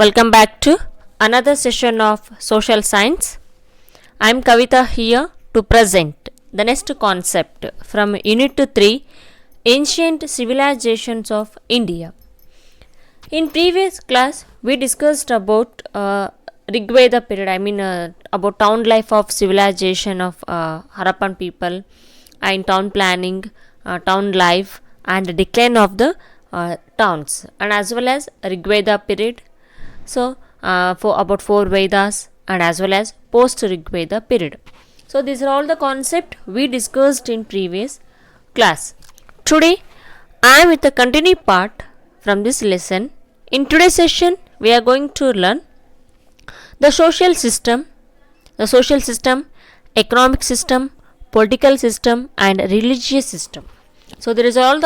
Welcome back to another session of Social Science. I am Kavita here to present the next concept from Unit 3 Ancient Civilizations of India. In previous class, we discussed about Rigveda period, about town life of civilization of Harappan people and town planning, town life and decline of the towns, and as well as Rigveda period. So, for about 4 Vedas and as well as post Rigveda period. So, these are all the concept we discussed in previous class. Today, I am with the continued part from this lesson. In today's session, we are going to learn the social system, economic system, political system, and religious system. So these are all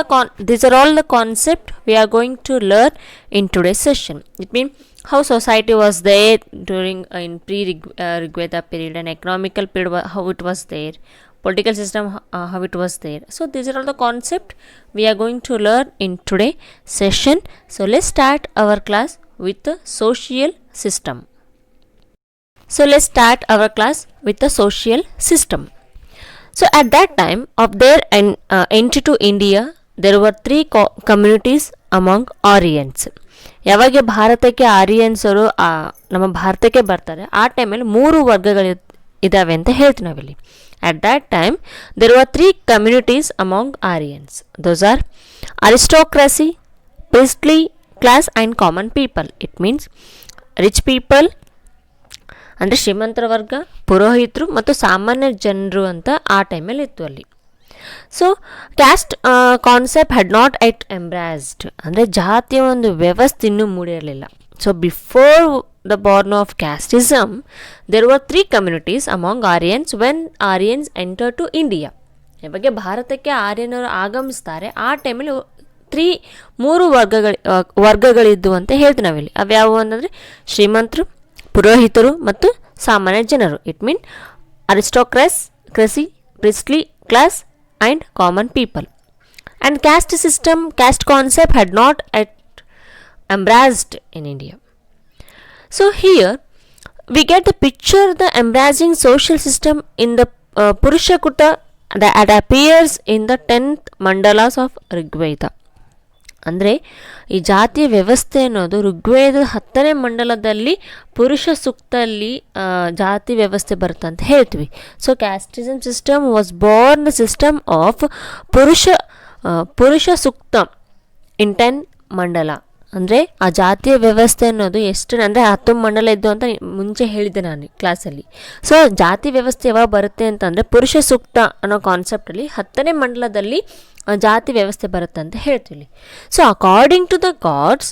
the concept we are going to learn in today's session. It means how society was there during in pre-Rigveda period, and economical period how it was there, political system how it was there. So these are all the concept we are going to learn in today's session. So let's start our class with the social system. So let's start our class with the social system. So at that time of their entry to India, there were 3 communities among Aryans. ಯಾವಾಗ ಭಾರತಕ್ಕೆ Aryans ಅವರು ನಮ್ಮ ಭಾರತಕ್ಕೆ ಬರ್ತಾರೆ ಆ ಟೈಮಲ್ಲಿ 3 ವರ್ಗಗಳು ಇದಾವೆ ಅಂತ ಹೇಳ್ತೀವಿ ನಾವಿಲ್ಲಿ. At that time, there were 3 communities among Aryans. Those are aristocracy, priestly class and common people. It means rich people ಅಂದರೆ ಶ್ರೀಮಂತರ ವರ್ಗ, ಪುರೋಹಿತರು ಮತ್ತು ಸಾಮಾನ್ಯ ಜನರು ಅಂತ ಆ ಟೈಮಲ್ಲಿ ಇತ್ತು ಅಲ್ಲಿ. So caste concept had not yet embraced, ಅಂದರೆ ಜಾತಿಯ ಒಂದು ವ್ಯವಸ್ಥೆ ಇನ್ನೂ ಮೂಡಿರಲಿಲ್ಲ. So before the born of casteism there were 3 communities among Aryans when Aryans enter to India. ಇವಾಗ ಭಾರತಕ್ಕೆ ಆರ್ಯನವರು ಆಗಮಿಸ್ತಾರೆ ಆ ಟೈಮಲ್ಲಿ 3 ವರ್ಗಗಳಿದ್ದು ಅಂತ ಹೇಳ್ತೀವಿ ನಾವಿಲ್ಲಿ. ಅವ್ಯಾವು ಅಂತಂದರೆ ಶ್ರೀಮಂತರು, ಪುರೋಹಿತರು ಮತ್ತು ಸಾಮಾನ್ಯ ಜನರು. It mean aristocracy, priestly class and common people. And caste concept had not yet embraced in India. So here we get the picture the embracing social system in the Purushakuta that appears in the 10th mandalas of Rigveda. ಅಂದರೆ ಈ ಜಾತಿಯ ವ್ಯವಸ್ಥೆ ಅನ್ನೋದು ಋಗ್ವೇದದ 10ನೇ ಮಂಡಲದಲ್ಲಿ ಪುರುಷ ಸೂಕ್ತಲ್ಲಿ ಜಾತಿ ವ್ಯವಸ್ಥೆ ಬರುತ್ತೆ ಅಂತ ಹೇಳ್ತೀವಿ. So casteism system was born the system of ಪುರುಷ ಸೂಕ್ತ ಇನ್ 10 ಮಂಡಲ. ಅಂದರೆ ಆ ಜಾತಿಯ ವ್ಯವಸ್ಥೆ ಅನ್ನೋದು ಎಷ್ಟು ಅಂದರೆ 10 ಮಂಡಲ ಇದ್ದು ಅಂತ ಮುಂಚೆ ಹೇಳಿದ್ದೆ ನಾನು ಕ್ಲಾಸಲ್ಲಿ. ಸೊ ಜಾತಿ ವ್ಯವಸ್ಥೆ ಯಾವಾಗ ಬರುತ್ತೆ ಅಂತಂದರೆ ಪುರುಷ ಸೂಕ್ತ ಅನ್ನೋ ಕಾನ್ಸೆಪ್ಟಲ್ಲಿ 10ನೇ ಮಂಡಲದಲ್ಲಿ ಜಾತಿ ವ್ಯವಸ್ಥೆ ಬರುತ್ತೆ ಅಂತ ಹೇಳ್ತೀವಿ. So according to the gods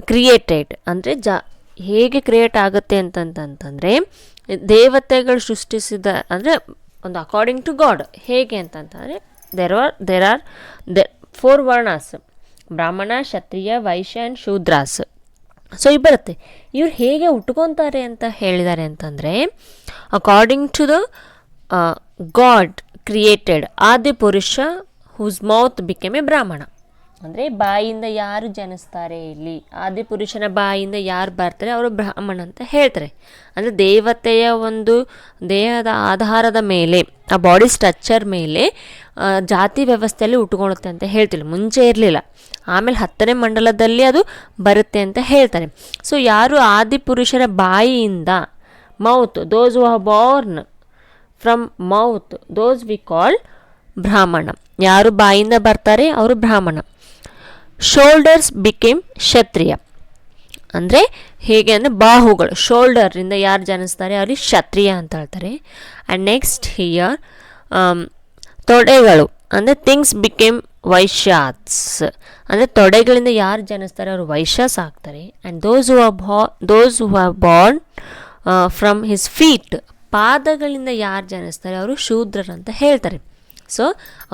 created, ಅಂದರೆ ಹೇಗೆ ಕ್ರಿಯೇಟ್ ಆಗುತ್ತೆ ಅಂತಂತಂದರೆ ದೇವತೆಗಳು ಸೃಷ್ಟಿಸಿದ, ಅಂದರೆ ಒಂದು ಅಕಾರ್ಡಿಂಗ್ ಟು ಗಾಡ್ ಹೇಗೆ ಅಂತಂತಂದರೆ ದೇರ್ ಆರ್ 4 ವರ್ಣಾಸ್: ಬ್ರಾಹ್ಮಣ, ಕ್ಷತ್ರಿಯ, ವೈಶ್ಯ ಆ್ಯಂಡ್ ಶೂದ್ರಾಸ್. ಸೊ ಈ ಬರುತ್ತೆ. ಇವ್ರು ಹೇಗೆ ಉಟ್ಕೊತಾರೆ ಅಂತ ಹೇಳಿದ್ದಾರೆ ಅಂತಂದರೆ according to the god created Adipurusha whose mouth became a Brahmana. ಅಂದರೆ ಬಾಯಿಂದ ಯಾರು ಜನಿಸ್ತಾರೆ, ಇಲ್ಲಿ ಆದಿಪುರುಷನ ಬಾಯಿಂದ ಯಾರು ಬರ್ತಾರೆ ಅವರು ಬ್ರಾಹ್ಮಣ ಅಂತ ಹೇಳ್ತಾರೆ. ಅಂದರೆ ದೇವತೆಯ ಒಂದು ದೇಹದ ಆಧಾರದ ಮೇಲೆ, ಆ ಬಾಡಿ ಸ್ಟ್ರಕ್ಚರ್ ಮೇಲೆ ಜಾತಿ ವ್ಯವಸ್ಥೆಯಲ್ಲಿ ಉಟ್ಕೊಳ್ಳುತ್ತೆ ಅಂತ ಹೇಳ್ತಿಲ್ಲ, ಮುಂಚೆ ಇರಲಿಲ್ಲ. ಆಮೇಲೆ 10ನೇ ಮಂಡಲದಲ್ಲಿ ಅದು ಬರುತ್ತೆ ಅಂತ ಹೇಳ್ತಾರೆ. ಸೊ ಯಾರು ಆದಿಪುರುಷರ ಬಾಯಿಯಿಂದ mouth, those who are born from mouth, those we call ಬ್ರಾಹ್ಮಣ. ಯಾರು ಬಾಯಿಂದ ಬರ್ತಾರೆ ಅವರು ಬ್ರಾಹ್ಮಣ. ಶೋಲ್ಡರ್ಸ್ ಬಿಕೇಮ್ ಕ್ಷತ್ರಿಯ. ಅಂದರೆ ಹೇಗೆ ಅಂದರೆ ಬಾಹುಗಳು, ಶೋಲ್ಡರಿಂದ ಯಾರು ಜನಿಸ್ತಾರೆ ಅವ್ರಿಗೆ ಕ್ಷತ್ರಿಯ ಅಂತ ಹೇಳ್ತಾರೆ. ಆ್ಯಂಡ್ ನೆಕ್ಸ್ಟ್ ಹಿಯರ್ ತೊಡೆಗಳು ಅಂದರೆ ಥಿಂಗ್ಸ್ ಬಿಕೇಮ್ ವೈಶ್ಯಾಸ್. ಅಂದರೆ ತೊಡೆಗಳಿಂದ ಯಾರು ಜನಿಸ್ತಾರೆ ಅವರು ವೈಶ್ಯಾಸ್ ಆಗ್ತಾರೆ. And those who are born from his feet, ಪಾದಗಳಿಂದ ಯಾರು ಜನಿಸ್ತಾರೆ ಅವರು ಶೂದ್ರರು ಅಂತ ಹೇಳ್ತಾರೆ. So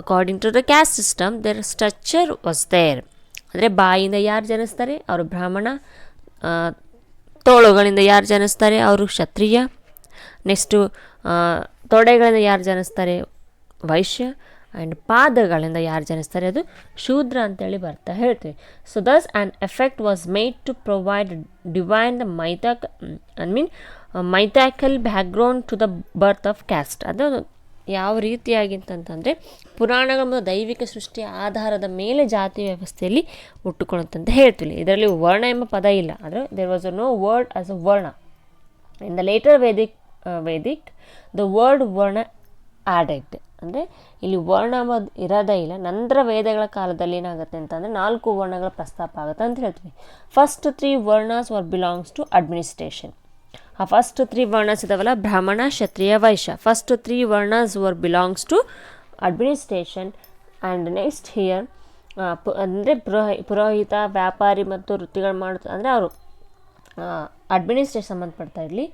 according to the caste system their structure was there. ಅಂದರೆ ಬಾಯಿಂದ ಯಾರು ಜನಿಸ್ತಾರೆ ಅವರು ಬ್ರಾಹ್ಮಣ, ತೋಳುಗಳಿಂದ ಯಾರು ಜನಿಸ್ತಾರೆ ಅವರು ಕ್ಷತ್ರಿಯ, ನೆಕ್ಸ್ಟು ತೊಡೆಗಳಿಂದ ಯಾರು ಜನಿಸ್ತಾರೆ ವೈಶ್ಯ, ಆ್ಯಂಡ್ ಪಾದಗಳಿಂದ ಯಾರು ಜನಿಸ್ತಾರೆ ಅದು ಶೂದ್ರ ಅಂತೇಳಿ ಬರ್ತಾ ಹೇಳ್ತೀವಿ. So thus an effect was made to provide divine the mythical background to the birth of caste. ಅದು ಯಾವ ರೀತಿಯಾಗಿ ಅಂತಂತಂದರೆ ಪುರಾಣಗಳ ದೈವಿಕ ಸೃಷ್ಟಿಯ ಆಧಾರದ ಮೇಲೆ ಜಾತಿ ವ್ಯವಸ್ಥೆಯಲ್ಲಿ ಹುಟ್ಟುಕೊಳ್ಳುತ್ತಂತ ಹೇಳ್ತೀವಿ. ಇದರಲ್ಲಿ ವರ್ಣ ಎಂಬ ಪದ ಇಲ್ಲ, ಆದರೆ there was no word as a varna. In the later Vedic the word varna added. ಅಂದರೆ ಇಲ್ಲಿ ವರ್ಣ ಎಂಬುದು ಇರೋದೇ ಇಲ್ಲ. ನಂತರ ವೇದಗಳ ಕಾಲದಲ್ಲಿ ಏನಾಗುತ್ತೆ ಅಂತಂದರೆ 4 ವರ್ಣಗಳ ಪ್ರಸ್ತಾಪ ಆಗುತ್ತೆ ಅಂತ ಹೇಳ್ತೀವಿ. First 3 varnas were belongs to administration. ಆ ಫಸ್ಟ್ 3 ವರ್ಣಸ್ ಇದಾವಲ್ಲ, Brahmana, Kshatriya, Vaishya. First 3 varnas were belongs to administration. And next here ಅಂದರೆ ಪುರೋಹಿತ, ವ್ಯಾಪಾರಿ ಮತ್ತು ವೃತ್ತಿಗಳು ಮಾಡುತ್ತೆ, ಅಂದರೆ ಅವರು ಅಡ್ಮಿನಿಸ್ಟ್ರೇಷನ್ ಸಂಬಂಧಪಡ್ತಾ ಇರಲಿ.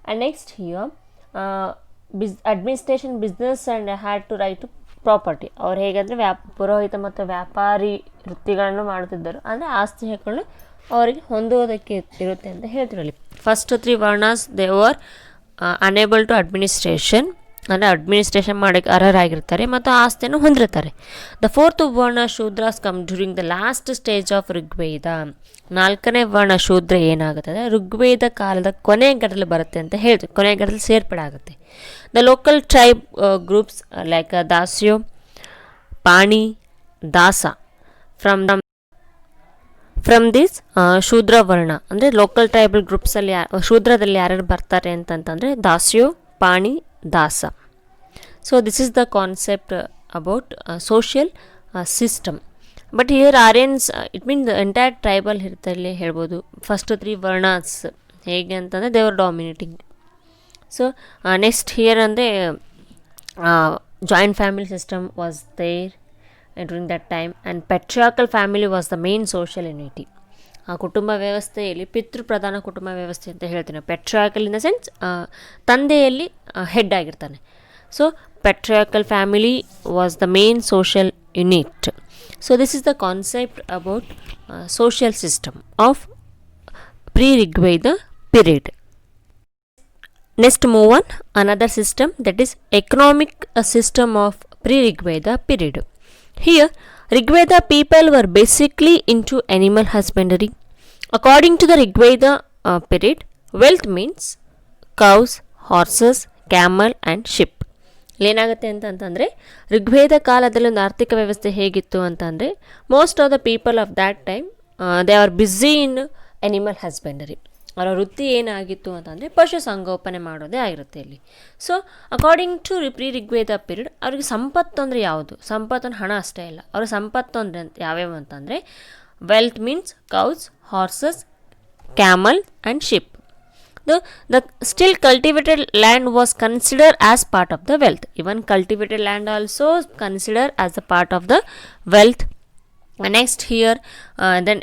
And next here administration business and had to right to property. ಅವ್ರು ಹೇಗೆಂದರೆ ಪುರೋಹಿತ ಮತ್ತು ವ್ಯಾಪಾರಿ ವೃತ್ತಿಗಳನ್ನು ಮಾಡುತ್ತಿದ್ದರು, ಅಂದರೆ ಆಸ್ತಿ ಹಕ್ಕುಗಳು ಅವರಿಗೆ ಹೊಂದುವುದಕ್ಕೆ ಇರುತ್ತೆ ಅಂತ ಹೇಳ್ತೀರಲ್ಲಿ. First 3 varnas they were enable to administration, ಅಂದರೆ ಅಡ್ಮಿನಿಸ್ಟ್ರೇಷನ್ ಮಾಡೋಕ್ಕೆ ಅರ್ಹರಾಗಿರ್ತಾರೆ ಮತ್ತು ಆಸ್ತಿಯನ್ನು ಹೊಂದಿರ್ತಾರೆ. The 4th varna Shudras come during the last stage of Rigveda. 4ನೇ ವರ್ಣ ಶೂದ್ರ ಏನಾಗುತ್ತದೆ ಋಗ್ವೇದ ಕಾಲದ ಕೊನೆ ಘಟ್ಟದಲ್ಲಿ ಬರುತ್ತೆ ಅಂತ ಹೇಳ್ತೀವಿ, ಕೊನೆ ಘಟ್ಟದಲ್ಲಿ ಸೇರ್ಪಡೆ ಆಗುತ್ತೆ. The local tribe groups like Dasyu, Pani, Dasa from this ಶೂದ್ರ ವರ್ಣ. ಅಂದರೆ ಲೋಕಲ್ ಟ್ರೈಬಲ್ ಗ್ರೂಪ್ಸಲ್ಲಿ ಶೂದ್ರದಲ್ಲಿ ಯಾರ್ಯಾರು ಬರ್ತಾರೆ ಅಂತಂತಂದರೆ Dasyu, Pani, Dasa. So this is the concept about social system. But here Aryans it mean the entire tribal ಇರ್ತಲ್ಲಿ ಹೇಳ್ಬೋದು. ಫಸ್ಟ್ 3 ವರ್ಣಸ್ ಹೇಗೆ ಅಂತಂದರೆ they were dominating. So next here ಅಂದರೆ joint family system was there during that time and patriarchal family was the main social unity. ಆ ಕುಟುಂಬ ವ್ಯವಸ್ಥೆಯಲ್ಲಿ ಪಿತೃಪ್ರಧಾನ ಕುಟುಂಬ ವ್ಯವಸ್ಥೆ ಅಂತ ಹೇಳ್ತೀನಿ. ಪೆಟ್ರಿಯಾರ್ಕಲ್ ಇನ್ ದ ಸೆನ್ಸ್ ತಂದೆಯಲ್ಲಿ ಹೆಡ್ ಆಗಿರ್ತಾನೆ. So patriarchal family was the main social unit. So this is the concept about social system of pre-Rigveda period. Next move on another system, that is economic system of pre-Rigveda period. Here Rigveda people were basically into animal husbandry. According to the Rigveda period, wealth means cows, horses, camel and sheep. ಏನಾಗುತ್ತೆ ಅಂತಂದರೆ ಋಗ್ವೇದ ಕಾಲದಲ್ಲಿ ಒಂದು ಆರ್ಥಿಕ ವ್ಯವಸ್ಥೆ ಹೇಗಿತ್ತು ಅಂತಂದರೆ most of the people of that time they are busy in animal husbandry. ಅವರ ವೃತ್ತಿ ಏನಾಗಿತ್ತು ಅಂತಂದರೆ ಪಶು ಸಂಗೋಪನೆ ಮಾಡೋದೇ ಆಗಿರುತ್ತೆ ಇಲ್ಲಿ. So according to Rigveda period ಅವ್ರಿಗೆ ಸಂಪತ್ತು ಅಂದರೆ ಯಾವುದು? ಸಂಪತ್ತು ಅಂದರೆ ಹಣ ಅಷ್ಟೇ ಇಲ್ಲ, ಅವ್ರ ಸಂಪತ್ತು ಅಂದರೆ ಯಾವ್ಯಾವ ಅಂತಂದರೆ wealth means cows, horses, camel and ship. The still cultivated land was considered as part of the wealth. Even cultivated land also considered as a part of the wealth. Next here then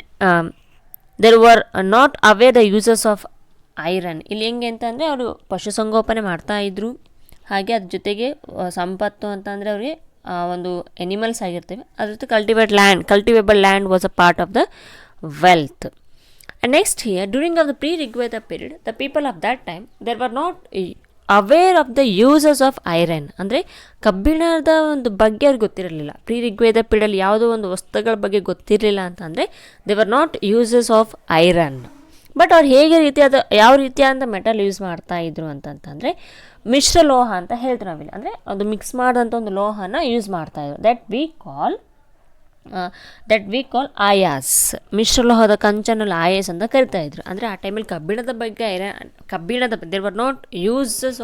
there were not aware the uses of iron. ಇಲ್ಲಿ ಹೆಂಗೆ ಅಂತಂದರೆ ಅವರು ಪಶುಸಂಗೋಪನೆ ಮಾಡ್ತಾಯಿದ್ರು, ಹಾಗೆ ಅದ್ರ ಜೊತೆಗೆ ಸಂಪತ್ತು ಅಂತಂದರೆ ಅವರಿಗೆ ಒಂದು ಎನಿಮಲ್ಸ್ ಆಗಿರ್ತವೆ, ಅದ್ರ ಜೊತೆ cultivable land was a part of the wealth. And next here, during of the pre-Rigveda period, the people of that time, they were not aware of the uses of iron. ಅಂದರೆ ಕಬ್ಬಿಣದ ಒಂದು ಬಗ್ಗೆ ಅವ್ರಿಗೆ ಗೊತ್ತಿರಲಿಲ್ಲ. pre-Rigveda period ಯಾವುದೋ ಒಂದು ವಸ್ತುಗಳ ಬಗ್ಗೆ ಗೊತ್ತಿರಲಿಲ್ಲ ಅಂತಂದರೆ they were not uses of iron. But ಅವ್ರು ಯಾವ ರೀತಿಯಾದ ಮೆಟಲ್ ಯೂಸ್ ಮಾಡ್ತಾ ಇದ್ರು ಅಂತಂತಂದರೆ ಮಿಶ್ರ ಲೋಹ ಅಂತ ಹೇಳ್ತೀವಿ ನಾವಿಲ್ಲಿ. ಅಂದರೆ ಅದು ಮಿಕ್ಸ್ ಮಾಡಿದಂಥ ಒಂದು ಲೋಹನ ಯೂಸ್ ಮಾಡ್ತಾಯಿದ್ರು. That we call ayas. ಮಿಶ್ರಲೋಹದ ಕಂಚನಲ್ಲಿ ಆಯಾಸ್ ಅಂತ ಕರಿತಾ ಇದ್ರು. ಅಂದರೆ ಆ ಟೈಮಲ್ಲಿ ಕಬ್ಬಿಣದ ಬಗ್ಗೆ there were not uses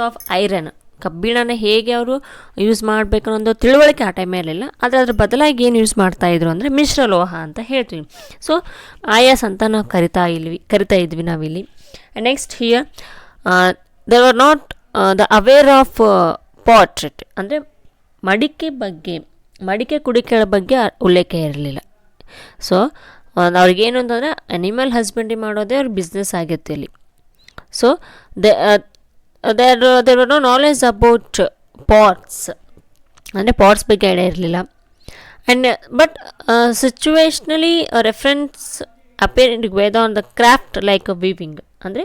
of iron. ಕಬ್ಬಿಣನ ಹೇಗೆ ಅವರು ಯೂಸ್ ಮಾಡಬೇಕು ಅನ್ನೋ ತಿಳುವಳಿಕೆ ಆ ಟೈಮಲ್ಲಿಲ್ಲ. ಆದರೆ ಅದ್ರ ಬದಲಾಗಿ ಏನು ಯೂಸ್ ಮಾಡ್ತಾಯಿದ್ರು ಅಂದರೆ ಮಿಶ್ರಲೋಹ ಅಂತ ಹೇಳ್ತೀವಿ. ಸೊ ಆಯಾಸ್ ಅಂತ ನಾವು ಕರಿತಾ ಇದ್ವಿ ನಾವಿಲ್ಲಿ. Next here there were not the aware of pottery. ಅಂದರೆ ಮಡಿಕೆ ಕುಡಿಕೆಗಳ ಬಗ್ಗೆ ಉಲ್ಲೇಖ ಇರಲಿಲ್ಲ. ಸೊ ಅವ್ರಿಗೇನು ಅಂತಂದರೆ ಅನಿಮಲ್ ಹಸ್ಬೆಂಡ್ರಿ ಮಾಡೋದೇ ಅವ್ರ ಬಿಸ್ನೆಸ್ ಆಗಿತ್ತು ಇಲ್ಲಿ. So there were no knowledge about pots. ಅಂದರೆ ಪಾಟ್ಸ್ ಬಗ್ಗೆ ಐಡಿಯಾ ಇರಲಿಲ್ಲ. And but situationally reference appear in Veda on the craft like weaving. ಅಂದರೆ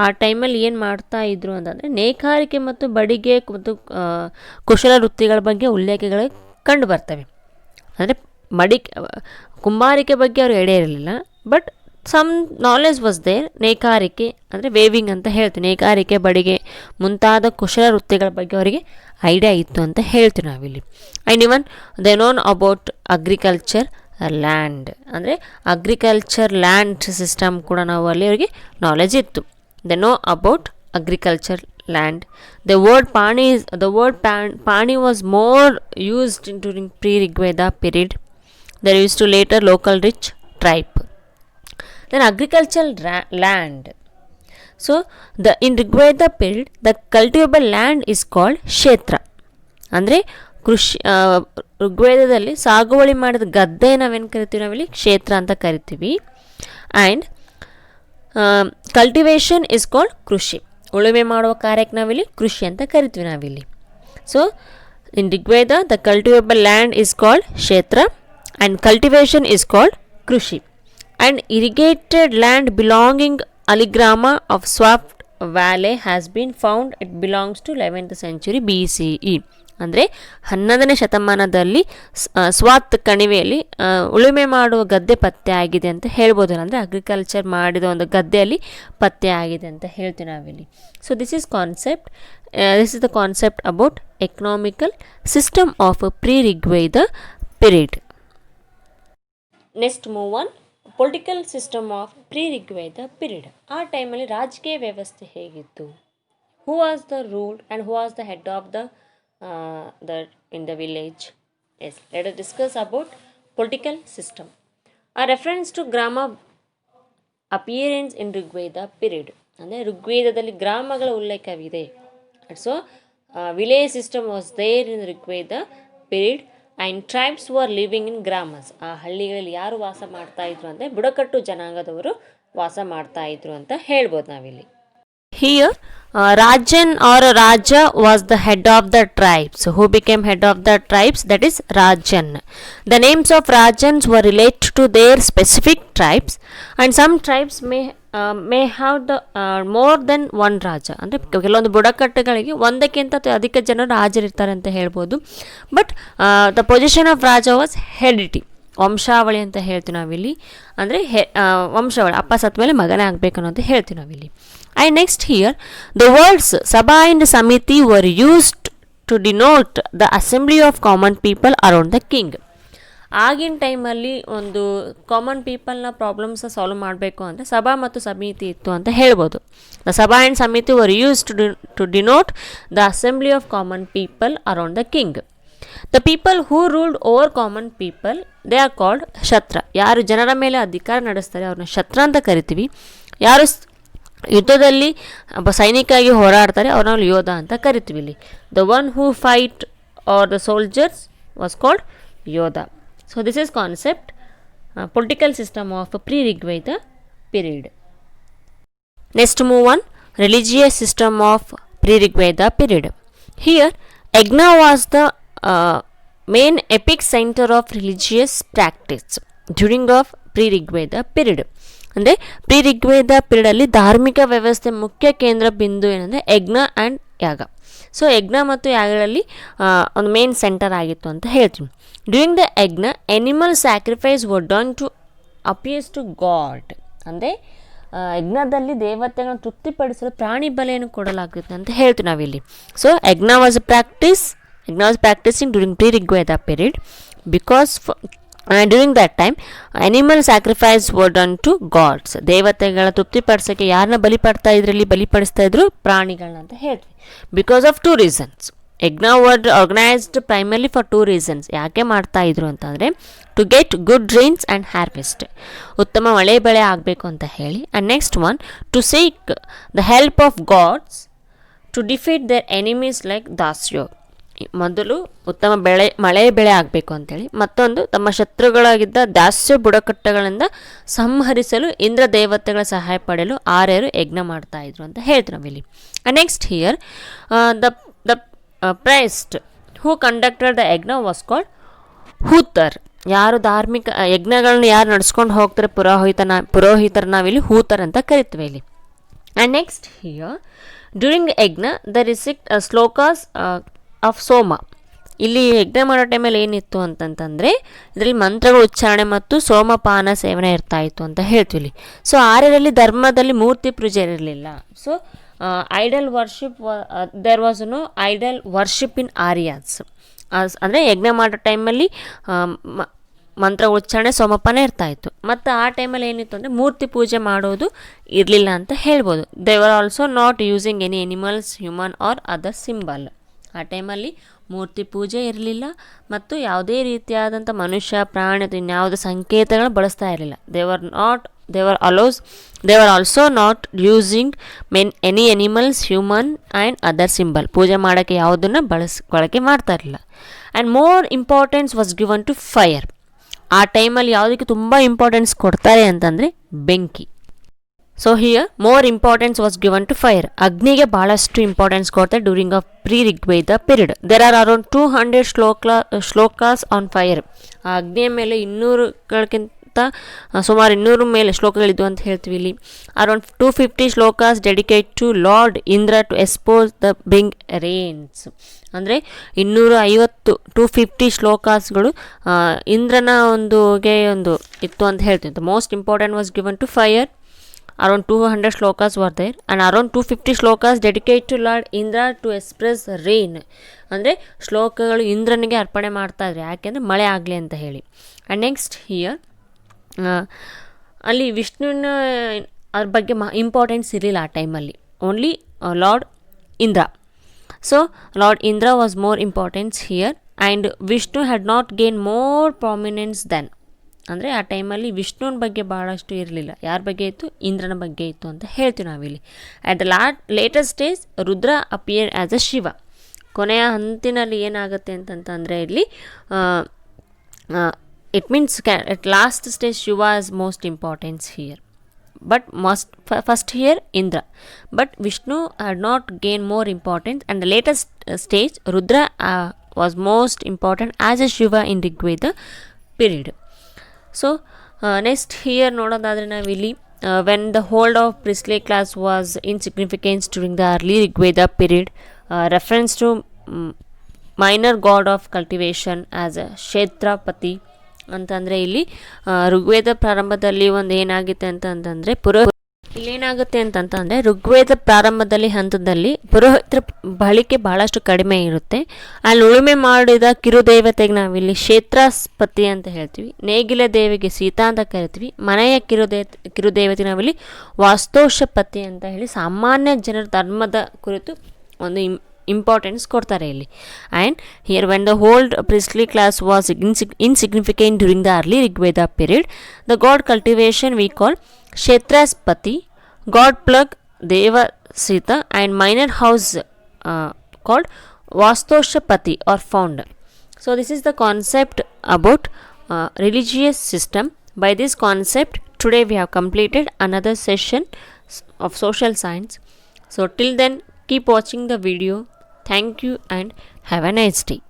ಆ ಟೈಮಲ್ಲಿ ಏನು ಮಾಡ್ತಾ ಇದ್ರು ಅಂತಂದರೆ ನೇಕಾರಿಕೆ ಮತ್ತು ಬಡಿಗೆ ಮತ್ತು ಕುಶಲ ವೃತ್ತಿಗಳ ಬಗ್ಗೆ ಉಲ್ಲೇಖಗಳು ಕಂಡು ಬರ್ತವೆ. ಅಂದರೆ ಕುಂಬಾರಿಕೆ ಬಗ್ಗೆ ಅವರು ಎಡೆ ಇರಲಿಲ್ಲ, but some knowledge was there. ನೇಕಾರಿಕೆ ಅಂದರೆ ವೇವಿಂಗ್ ಅಂತ ಹೇಳ್ತೀವಿ, ನೇಕಾರಿಕೆ ಬಡಿಗೆ ಮುಂತಾದ ಕುಶಲ ವೃತ್ತಿಗಳ ಬಗ್ಗೆ ಅವರಿಗೆ ಐಡಿಯಾ ಇತ್ತು ಅಂತ ಹೇಳ್ತೀವಿ ನಾವಿಲ್ಲಿ. And even they known about agriculture land, ಅಂದರೆ ಅಗ್ರಿಕಲ್ಚರ್ ಲ್ಯಾಂಡ್ ಸಿಸ್ಟಮ್ ಕೂಡ ನಾವು ಅಲ್ಲಿ ಅವರಿಗೆ ನಾಲೆಜ್ ಇತ್ತು. They know about agriculture land. The word Pani was more used during pre-Rigveda period. They used to later local rich tribe. Then agricultural land. So in Rigveda period, the cultivable land is called kshetra. ಅಂದರೆ ಕೃಷಿ ಋಗ್ವೇದದಲ್ಲಿ ಸಾಗುವಳಿ ಮಾಡಿದ ಗದ್ದೆ ನಾವೇನು ಕರಿತೀವಿ ನಾವಿಲ್ಲಿ ಕ್ಷೇತ್ರ ಅಂತ ಕರಿತೀವಿ. ಆ್ಯಂಡ್ ಕಲ್ಟಿವೇಷನ್ ಇಸ್ ಕಾಲ್ಡ್ ಕೃಷಿ. ಉಳುಮೆ ಮಾಡುವ ಕಾರ್ಯಕ್ಕೆ ನಾವಿಲ್ಲಿ ಕೃಷಿ ಅಂತ ಕರಿತೀವಿ ನಾವಿಲ್ಲಿ. So in Rigveda the cultivable land is called kshetra and cultivation is called krishi. And irrigated land belonging Aligrama of Swat valley has been found. It belongs to 11th century BCE. ಅಂದರೆ 11ನೇ ಶತಮಾನದಲ್ಲಿ ಸ್ವಾತ್ ಕಣಿವೆಯಲ್ಲಿ ಉಳುಮೆ ಮಾಡುವ ಗದ್ದೆ ಪತ್ತೆ ಆಗಿದೆ ಅಂತ ಹೇಳ್ಬೋದು. ಅಂದರೆ ಅಗ್ರಿಕಲ್ಚರ್ ಮಾಡಿದ ಒಂದು ಗದ್ದೆಯಲ್ಲಿ ಪತ್ತೆ ಆಗಿದೆ ಅಂತ ಹೇಳ್ತೀವಿ ನಾವಿಲ್ಲಿ. So this is the concept about economical system of pre Rigveda period. Next move on political system of pre Rigveda period. ಆ ಟೈಮಲ್ಲಿ ರಾಜಕೀಯ ವ್ಯವಸ್ಥೆ ಹೇಗಿತ್ತು? Who was the rule and who was the head of the in the village? Yes, let us discuss about political system. A reference to grama appearance in Rigveda period. ಅಂದರೆ ಋಗ್ವೇದದಲ್ಲಿ ಗ್ರಾಮಗಳ ಉಲ್ಲೇಖವಿದೆ. So village system was there in Rigveda period and tribes were living in ಗ್ರಾಮಸ್. ಆ ಹಳ್ಳಿಗಳಲ್ಲಿ ಯಾರು ವಾಸ ಮಾಡ್ತಾ ಇದ್ರು ಅಂದರೆ ಬುಡಕಟ್ಟು ಜನಾಂಗದವರು ವಾಸ ಮಾಡ್ತಾ ಇದ್ರು ಅಂತ ಹೇಳ್ಬೋದು ನಾವಿಲ್ಲಿ. Here Rajan or Raja was the head of the tribes. So who became head of the tribes? That is Rajan. The names of Rajans were related to their specific tribes, and some tribes may have the more than one Raja. ಅಂದರೆ ಕೆಲವೊಂದು ಬುಡಕಟ್ಟುಗಳಿಗೆ ಒಂದಕ್ಕಿಂತ ಅಧಿಕ ಜನರು ರಾಜರಿರ್ತಾರೆ ಅಂತ ಹೇಳ್ಬೋದು. But the position of raja was heredity, ವಂಶಾವಳಿ ಅಂತ ಹೇಳ್ತೀವಿ ನಾವಿಲ್ಲಿ. ಅಂದರೆ ವಂಶಾವಳಿ, ಅಪ್ಪ ಸತ್ತ ಮೇಲೆ ಮಗನೇ ಆಗಬೇಕು ಅನ್ನೋದು ಹೇಳ್ತೀವಿ ನಾವಿಲ್ಲಿ. And next here, the words Sabha and Samiti were used to denote the assembly of common people around the king. ಆಗಿನ ಟೈಮಲ್ಲಿ ಒಂದು ಕಾಮನ್ ಪೀಪಲ್ನ ಪ್ರಾಬ್ಲಮ್ಸ್ ಸಾಲ್ವ್ ಮಾಡಬೇಕು ಅಂದರೆ ಸಭಾ ಮತ್ತು ಸಮಿತಿ ಇತ್ತು ಅಂತ ಹೇಳ್ಬೋದು. The sabha and samiti were use to denote the assembly of common people around the king. The people who ruled over common people they are called kshatra. ಯಾರು ಜನರ ಮೇಲೆ ಅಧಿಕಾರ ನಡೆಸ್ತಾರೆ ಅವ್ರನ್ನ ಶತ್ರ ಅಂತ ಕರಿತೀವಿ. ಯಾರು ಯುದ್ಧದಲ್ಲಿ ಒಬ್ಬ ಸೈನಿಕಾಗಿ ಹೋರಾಡ್ತಾರೆ ಅವ್ರನ್ನ ನಾವು ಯೋಧ ಅಂತ ಕರಿತೀವಿ ಇಲ್ಲಿ. The one who fight or the soldiers was called yodha. So this is concept political system of pre Rigveda period. Next move on religious system of pre Rigveda period. Here yajna was the main epic center of religious practice during of pre Rigveda period. ಅಂದರೆ pre ಋಗ್ವೇದ ಪೀರಿಯಡಲ್ಲಿ ಧಾರ್ಮಿಕ ವ್ಯವಸ್ಥೆ ಮುಖ್ಯ ಕೇಂದ್ರ ಬಿಂದು ಏನಂದರೆ ಯಜ್ಞ ಆ್ಯಂಡ್ ಯಾಗ. ಸೊ ಯಜ್ಞ ಮತ್ತು ಯಾಗಗಳಲ್ಲಿ ಒಂದು ಮೇನ್ ಸೆಂಟರ್ ಆಗಿತ್ತು ಅಂತ ಹೇಳ್ತೀವಿ. During the yajna animal sacrifice were done to appears to god. ಅಂದರೆ ಯಜ್ಞದಲ್ಲಿ ದೇವತೆಗಳನ್ನು ತೃಪ್ತಿಪಡಿಸಲು ಪ್ರಾಣಿ ಬಲಿಯನ್ನು ಕೊಡಲಾಗುತ್ತೆ ಅಂತ ಹೇಳ್ತೀವಿ ನಾವಿಲ್ಲಿ. So yajna was practising during pre Rigveda period because during that time animal sacrifice were done to gods. ದೇವತೆಗಳ ತೃಪ್ತಿಪಡಿಸೋಕ್ಕೆ ಯಾರನ್ನ ಬಲಿಪಡಿಸ್ತಾ ಇದ್ರು ಪ್ರಾಣಿಗಳನ್ನ ಅಂತ ಹೇಳ್ತೀವಿ. Because of 2 reasons. Yajna were organised primarily for 2 reasons. ಯಾಕೆ ಮಾಡ್ತಾ ಇದ್ರು ಅಂತಂದರೆ to get good rains and harvest, ಉತ್ತಮ ಮಳೆ ಬೆಳೆ ಆಗಬೇಕು ಅಂತ ಹೇಳಿ. And next one to seek the help of gods to defeat their enemies like ದಾಸ್ಯೋ. ಮೊದಲು ಉತ್ತಮ ಮಳೆ ಬೆಳೆ ಆಗಬೇಕು ಅಂತೇಳಿ, ಮತ್ತೊಂದು ತಮ್ಮ ಶತ್ರುಗಳಾಗಿದ್ದ ದಾಸ್ಯ ಬುಡಕಟ್ಟುಗಳಿಂದ ಸಂಹರಿಸಲು ಇಂದ್ರ ದೇವತೆಗಳ ಸಹಾಯ ಪಡೆಯಲು ಆರ್ಯರು ಯಜ್ಞ ಮಾಡ್ತಾ ಇದ್ರು ಅಂತ ಹೇಳ್ತಾರೆ ನಾವಿಲ್ಲಿ. Next here the priest who conducted the yajna was called hotar. ಯಾರು ಧಾರ್ಮಿಕ ಯಜ್ಞಗಳನ್ನ ಯಾರು ನಡ್ಸ್ಕೊಂಡು ಹೋಗ್ತಾರೆ ಪುರೋಹಿತರ ನಾವಿಲ್ಲಿ ಹೂತರ್ ಅಂತ ಕರಿತೀವಿ ಇಲ್ಲಿ. And next here, during ಯಜ್ಞ ದ ರಿಸಿಕ್ಟ್ ಶ್ಲೋಕಾಸ್ ಆಫ್ ಸೋಮ. ಇಲ್ಲಿ ಯಜ್ಞ ಮಾಡೋ ಟೈಮಲ್ಲಿ ಏನಿತ್ತು ಅಂತಂತಂದರೆ ಇದರಲ್ಲಿ ಮಂತ್ರಗಳ ಉಚ್ಚಾರಣೆ ಮತ್ತು ಸೋಮಪಾನ ಸೇವನೆ ಇರ್ತಾ ಇತ್ತು ಅಂತ ಹೇಳ್ತೀವಿ. ಸೊ ಆರ್ಯರಲ್ಲಿ ಧರ್ಮದಲ್ಲಿ ಮೂರ್ತಿ ಪೂಜೆ ಇರಲಿಲ್ಲ. So idol worship there was no idol worship in Aryas. ಅಂದರೆ ಯಜ್ಞ ಮಾಡೋ ಟೈಮಲ್ಲಿ ಮಂತ್ರ ಉಚ್ಚಾರಣೆ ಸೋಮಪಾನ ಇರ್ತಾಯಿತ್ತು. ಮತ್ತು ಆ ಟೈಮಲ್ಲಿ ಏನಿತ್ತು ಅಂದರೆ ಮೂರ್ತಿ ಪೂಜೆ ಮಾಡೋದು ಇರಲಿಲ್ಲ ಅಂತ ಹೇಳ್ಬೋದು. They were also not using any animals, human or other symbol. ಆ ಟೈಮಲ್ಲಿ ಮೂರ್ತಿ ಪೂಜೆ ಇರಲಿಲ್ಲ ಮತ್ತು ಯಾವುದೇ ರೀತಿಯಾದಂಥ ಮನುಷ್ಯ, ಪ್ರಾಣಿ ಅಥವಾ ಇನ್ಯಾವುದೇ ಸಂಕೇತಗಳು ಬಳಸ್ತಾ ಇರಲಿಲ್ಲ. They were also not using any animals, human and other symbol. ಪೂಜೆ ಮಾಡೋಕ್ಕೆ ಯಾವುದನ್ನು ಬಳಕೆ ಮಾಡ್ತಾ ಇರಲಿಲ್ಲ. And more importance was given to fire. ಆ ಟೈಮಲ್ಲಿ ಯಾವುದಕ್ಕೆ ತುಂಬ ಇಂಪಾರ್ಟೆನ್ಸ್ ಕೊಡ್ತಾರೆ ಅಂತಂದರೆ ಬೆಂಕಿ. So here more importance was given to fire. ಅಗ್ನಿಗೆ ಭಾಳಷ್ಟು ಇಂಪಾರ್ಟೆನ್ಸ್ ಕೊಡ್ತಾರೆ during a pre Rigveda period. There are around 200 shlokas on fire. ಆ ಅಗ್ನಿಯ ಮೇಲೆ 200ಗಳಿಗಿಂತ ಸುಮಾರು 200 ಮೇಲೆ ಶ್ಲೋಕಗಳಿದ್ವು ಅಂತ ಹೇಳ್ತೀವಿ. ಇಲ್ಲಿ around 250 shlokas dedicate to lord Indra to expose the bring rains. ಅಂದರೆ 250 ಶ್ಲೋಕಾಸ್ಗಳು ಇಂದ್ರನ ಒಂದು ಇತ್ತು ಅಂತ ಹೇಳ್ತೀವಿ. Most important was given to fire. Around 200 shlokas were there and around 250 shlokas dedicate to lord Indra to express rain. ಅಂದರೆ ಶ್ಲೋಕಗಳು ಇಂದ್ರನಿಗೆ ಅರ್ಪಣೆ ಮಾಡ್ತಾ ಇದ್ರು, ಯಾಕೆಂದರೆ ಮಳೆ ಆಗಲಿ ಅಂತ ಹೇಳಿ. ಆ್ಯಂಡ್ ನೆಕ್ಸ್ಟ್ ಹಿಯರ್ ಅಲ್ಲಿ ವಿಷ್ಣುವಿನ ಅದ್ರ ಬಗ್ಗೆ ಇಂಪಾರ್ಟೆನ್ಸ್ ಇರಲಿಲ್ಲ ಆ ಟೈಮಲ್ಲಿ. Only lord Indra. So lord Indra was more importance here and Vishnu had not gain more prominence then. ಅಂದರೆ ಆ ಟೈಮಲ್ಲಿ ವಿಷ್ಣುವಿನ ಬಗ್ಗೆ ಭಾಳಷ್ಟು ಇರಲಿಲ್ಲ. ಯಾರ ಬಗ್ಗೆ ಇತ್ತು? ಇಂದ್ರನ ಬಗ್ಗೆ ಇತ್ತು ಅಂತ ಹೇಳ್ತೀವಿ ನಾವಿಲ್ಲಿ. At the latest stage Rudra appear as a Shiva. ಕೊನೆಯ ಹಂತಿನಲ್ಲಿ ಏನಾಗುತ್ತೆ ಅಂತಂತಂದರೆ ಇಲ್ಲಿ it means at last stage Shiva is most important here, but first here Indra, but Vishnu had not gained more importance, and the latest stage Rudra was most important as a Shiva in Rigveda period. So next here nododadre navilli when the hold of priestly class was insignificant during the early Rigveda period, reference to minor god of cultivation as a Kshetrapati ಅಂತಂದರೆ ಇಲ್ಲಿ ಋಗ್ವೇದ ಪ್ರಾರಂಭದಲ್ಲಿ ಒಂದು ಏನಾಗುತ್ತೆ ಅಂತಂದರೆ ಇಲ್ಲೇನಾಗುತ್ತೆ ಅಂತಂತಂದರೆ ಋಗ್ವೇದ ಪ್ರಾರಂಭದಲ್ಲಿ ಹಂತದಲ್ಲಿ ಪುರೋಹಿತರ ಬಳಕೆ ಭಾಳಷ್ಟು ಕಡಿಮೆ ಇರುತ್ತೆ. ಅಲ್ಲಿ ಉಳುಮೆ ಮಾಡಿದ ಕಿರುದೇವತೆಗೆ ನಾವಿಲ್ಲಿ ಕ್ಷೇತ್ರಪತಿ ಅಂತ ಹೇಳ್ತೀವಿ. ನೇಗಿಲ ದೇವಿಗೆ ಸೀತಾ ಅಂತ ಕರಿತೀವಿ. ಮನೆಯ ಕಿರುದೇವತೆ ನಾವಿಲ್ಲಿ ವಾಸ್ತೋಷಪತಿ ಅಂತ ಹೇಳಿ ಸಾಮಾನ್ಯ ಜನರ ಧರ್ಮದ ಕುರಿತು ಒಂದು ಇಂಪಾರ್ಟೆನ್ಸ್ ಕೊಡ್ತಾರೆ ಇಲ್ಲಿ. And here when the hold priestly class was insignificant during the early Rigveda period, the god cultivation we call Kshetrapati, god plough deva Sita and minor house called Vastoshpati are found. So this is the concept about religious system. By this concept today we have completed another session of social science. So till then keep watching the video. Thank you and have a nice day.